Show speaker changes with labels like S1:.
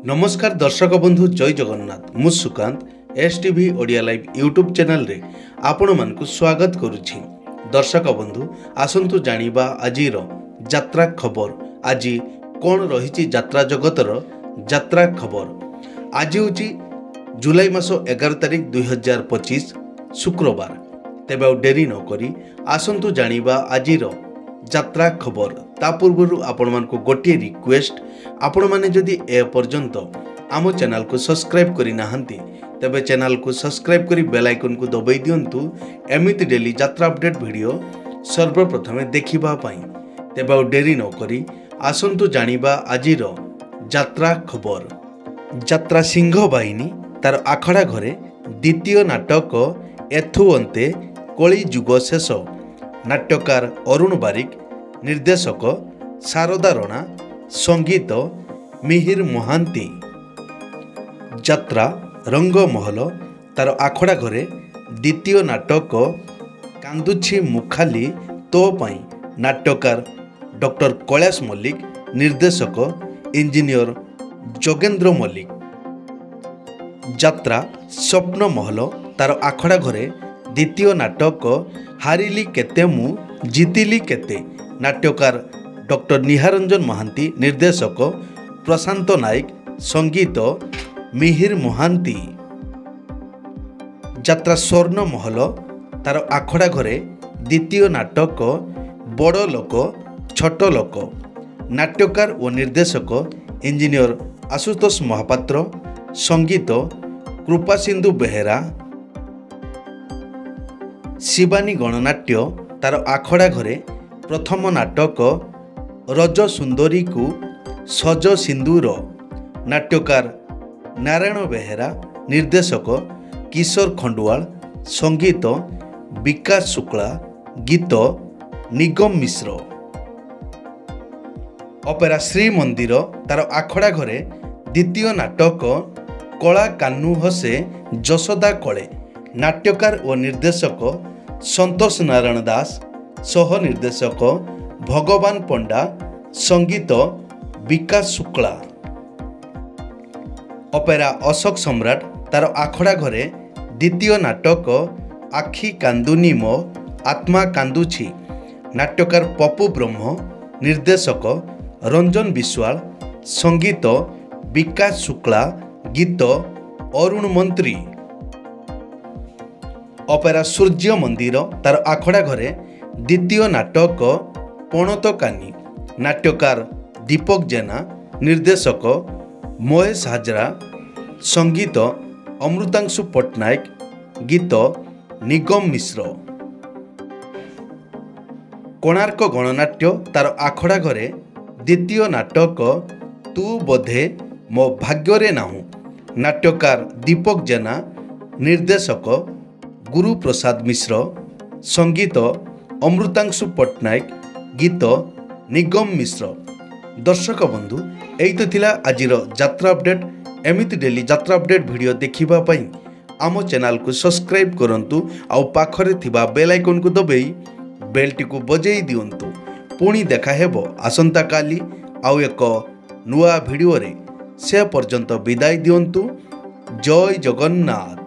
S1: नमस्कार दर्शक बंधु जय जगन्नाथ मु Sukant STV Odia live YouTube channel रे आपण मानकु स्वागत करुछि। दर्शक बंधु आसंतु जानिबा आजिर यात्रा खबर। आज कौन रही यात्रा जगतर यात्रा खबर। आज होची जुलाई मास 11 तारिख 2025 शुक्रवार। तेबे आ डेरी न करी आसंतु जानिबा आजिर यात्रा खबर। ता पूर्व आपण मानकु गोटे रिक्वेस्ट, आपण माने जदि ए पर्यंत आम चैनल को सब्सक्राइब करि नाहंती तबे चैनल को सब्सक्राइब करी बेल आइकन को दबाई दियंतु एमिति डेली यात्रा अपडेट वीडियो सर्वप्रथम देखिबा पई। तेबे आ डेरी न करी आसंतु जानिबा आजिर यात्रा खबर। यात्रा सिंह बाहिनी तार आखड़ा घरे द्वितीय नाटक एथु अंते कली जुग शेष। नाट्यकार अरुण बारिक, निर्देशक शारदा राणा, संगीत मिहिर महांती। यात्रा रंगमहल तार आखड़ा घरे द्वितीय नाटक कांदुछि मुखाली तो पाई। नाट्यकार डॉक्टर कैलाश मल्लिक, निर्देशक इंजीनियर जोगेंद्र मल्लिक। यात्रा स्वप्न महल तार आखड़ा घरे द्वितीय नाटक हारिली केते मु जीतिली केते। नाट्यकार डॉक्टर निहारंजन महांती, निर्देशक प्रशांत नायक, संगीत मिहिर महांती। यात्रा स्वर्ण महल तार आखड़ा घरे द्वितीय नाटक बड़ लोक छोट लोक। नाट्यकार और निर्देशक इंजीनियर आशुतोष महापात्र, संगीत कृपा सिंधु बेहेरा। शिवानी गणनाट्य तार आखड़ा घरे प्रथम नाटक रज सुंदरी को सज सिंदूर। नाट्यकार नारायण बेहेरा, निर्देशक किशोर खंडवाल, संगीत विकास शुक्ला, गीत निगम मिश्र। अपेरा श्री मंदिर तार आखड़ा घरे द्वितीय नाटक कला कान्हू हसे जशोदा कले। नाट्यकार और निर्देशक संतोष नारायण दास, सह निर्देशक भगवान पंडा, संगीत विकास शुक्ला। अपेरा अशोक सम्राट तार आखड़ा घरे द्वितीय नाटक आखि कांदुनी मो आत्मा कांदुछि। नाट्यकार पप्पू ब्रह्म, निर्देशक रंजन विश्वाल, संगीत विकास शुक्ला, गीत अरुण मंत्री। अपेरा सूर्य मंदिर तार आखड़ा घरे द्वितीय नाटक पणत कानी। नाट्यकार दीपक जेना, निर्देशक महेश हाजरा, संगीत अमृतांशु पट्टनायक, गीत निगम मिश्र। कोणार्क गणनाट्य तार आखड़ा घरे द्वितीय नाटक तू बोधे मो भाग्य नाहू। नाट्यकार दीपक जेना, निर्देशक गुरु प्रसाद मिश्र, संगीत अमृतांशु पट्टनायक, गीत निगम मिश्र। दर्शक बंधु एई तो थिला आजिर यात्रा अपडेट। एमिति डेली यात्रा अपडेट वीडियो देखिबा पई आम चैनल को सब्सक्राइब करंतु आउ पाखरे थिबा बेल आइकन को दबाई बेलटी को बजेई दियंतु। पुणी देखा हेबो आसंता काली आउ एक नुआ वीडियो रे। से पर्यंत विदाय दियंतु। जय जगन्नाथ।